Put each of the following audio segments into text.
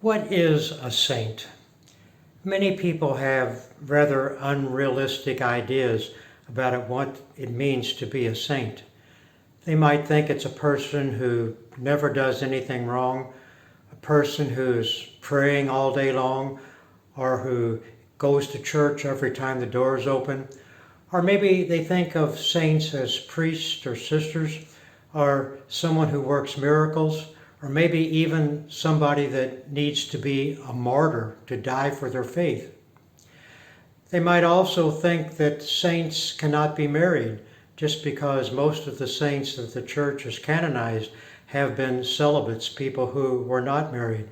What is a saint? Many people have rather unrealistic ideas about what it means to be a saint. They might think it's a person who never does anything wrong, a person who's praying all day long, or who goes to church every time the doors open. Or maybe they think of saints as priests or sisters, or someone who works miracles, or maybe even somebody that needs to be a martyr to die for their faith. They might also think that saints cannot be married, just because most of the saints that the church has canonized have been celibates, people who were not married.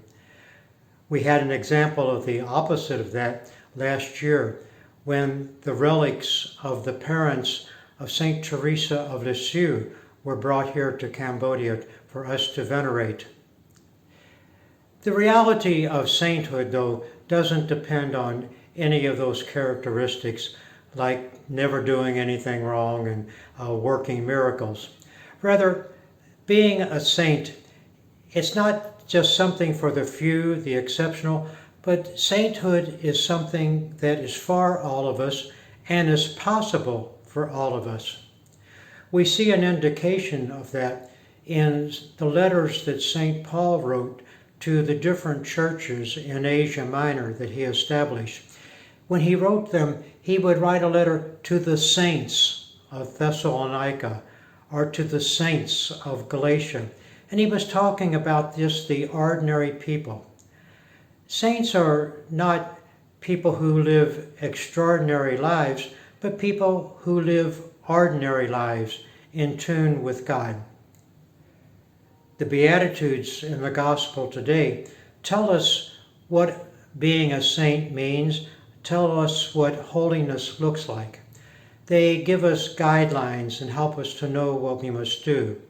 We had an example of the opposite of that last year when the relics of the parents of Saint Teresa of Lisieux were brought here to Cambodia for us to venerate. The reality of sainthood, though, doesn't depend on any of those characteristics like never doing anything wrong and working miracles. Rather, being a saint, it's not just something for the few, the exceptional, but sainthood is something that is for all of us and is possible for all of us. We see an indication of that in the letters that St. Paul wrote to the different churches in Asia Minor that he established. When he wrote them, he would write a letter to the saints of Thessalonica or to the saints of Galatia. And he was talking about just the ordinary people. Saints are not people who live extraordinary lives, but people who live ordinary lives in tune with God. The beatitudes in the gospel today tell us what being a saint means, tell us what holiness looks like. They give us guidelines and help us to know what we must do.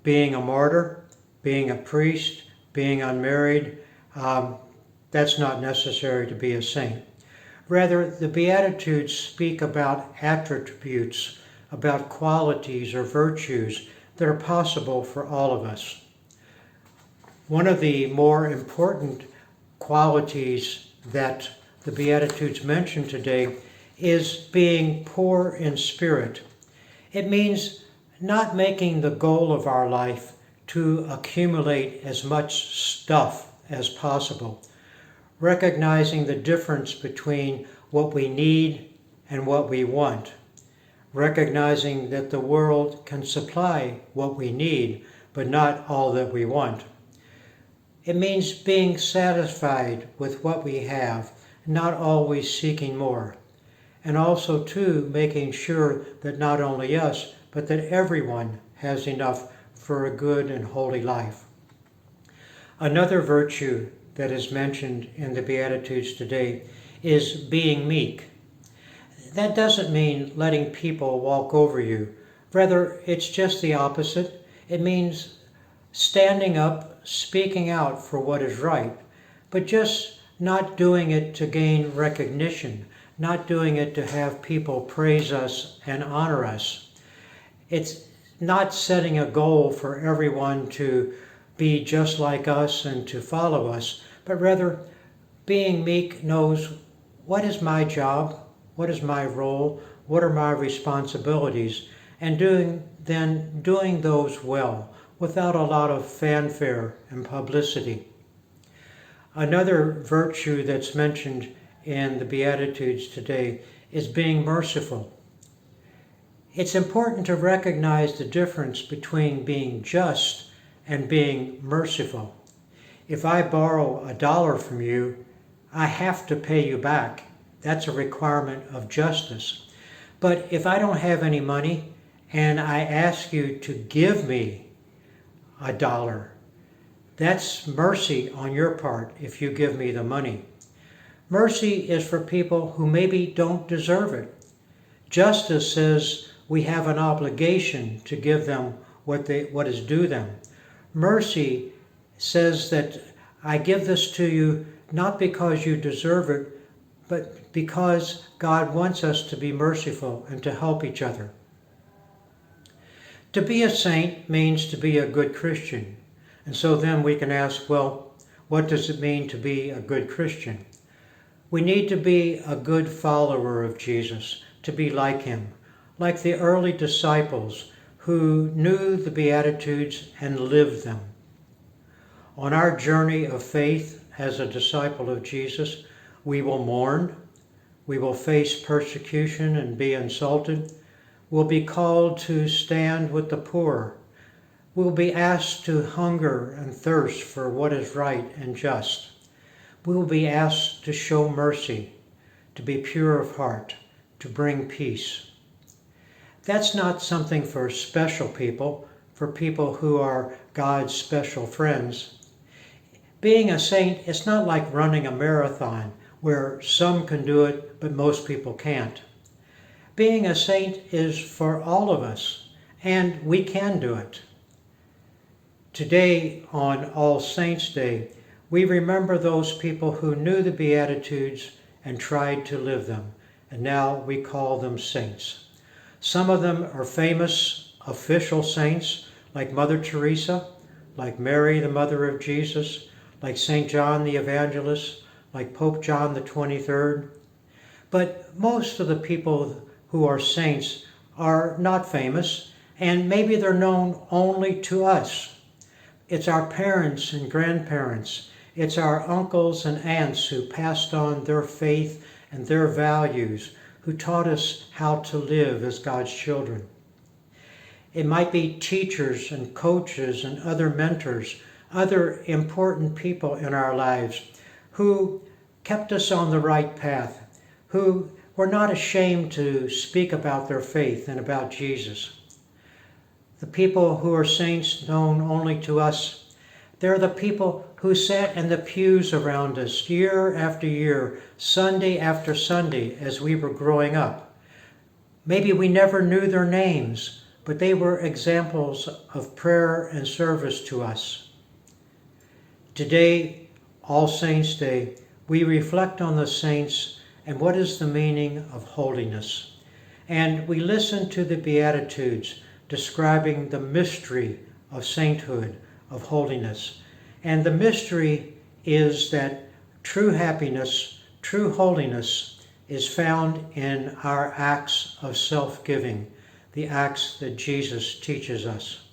Being a martyr, being a priest, being unmarried, that's not necessary to be a saint. Rather, the Beatitudes speak about attributes, about qualities or virtues that are possible for all of us. One of the more important qualities that the Beatitudes mention today is being poor in spirit. It means not making the goal of our life to accumulate as much stuff as possible, recognizing the difference between what we need and what we want, recognizing that the world can supply what we need, but not all that we want. It means being satisfied with what we have, not always seeking more, and also, too, making sure that not only us, but that everyone has enough for a good and holy life. Another virtue that is mentioned in the Beatitudes today is being meek. That doesn't mean letting people walk over you. Rather, it's just the opposite. It means standing up, speaking out for what is right, but just not doing it to gain recognition, not doing it to have people praise us and honor us. It's not setting a goal for everyone to be just like us and to follow us, but rather being meek knows what is my job, what is my role, what are my responsibilities, and doing those well without a lot of fanfare and publicity. Another virtue that's mentioned in the Beatitudes today is being merciful. It's important to recognize the difference between being just and being merciful. If I borrow $1 from you, I have to pay you back. That's a requirement of justice. But if I don't have any money and I ask you to give me $1, that's mercy on your part if you give me the money. Mercy is for people who maybe don't deserve it. Justice says we have an obligation to give them what is due them. Mercy says that I give this to you not because you deserve it, but because God wants us to be merciful and to help each other. To be a saint means to be a good Christian. And so then we can ask, well, What does it mean to be a good Christian? We need to be a good follower of Jesus, to be like him, like the early disciples who knew the Beatitudes and lived them. On our journey of faith as a disciple of Jesus, we will mourn, we will face persecution and be insulted, we'll be called to stand with the poor, we'll be asked to hunger and thirst for what is right and just. We will be asked to show mercy, to be pure of heart, to bring peace. That's not something for special people, for people who are God's special friends. Being a saint is not like running a marathon where some can do it but most people can't. Being a saint is for all of us, and we can do it. Today, on All Saints' Day, we remember those people who knew the Beatitudes and tried to live them, and now we call them saints. Some of them are famous official saints, like Mother Teresa, like Mary, the mother of Jesus, like St. John the Evangelist, like Pope John the 23rd. But most of the people who are saints are not famous, and maybe they're known only to us. It's our parents and grandparents. It's our uncles and aunts who passed on their faith and their values, who taught us how to live as God's children. It might be teachers and coaches and other mentors, other important people in our lives who kept us on the right path, who were not ashamed to speak about their faith and about Jesus. The people who are saints known only to us, they're the people who sat in the pews around us year after year, Sunday after Sunday as we were growing up. Maybe we never knew their names, but they were examples of prayer and service to us. Today, All Saints' Day, we reflect on the saints and what is the meaning of holiness. And we listen to the Beatitudes describing the mystery of sainthood, of holiness. And the mystery is that true happiness, true holiness is found in our acts of self-giving, the acts that Jesus teaches us.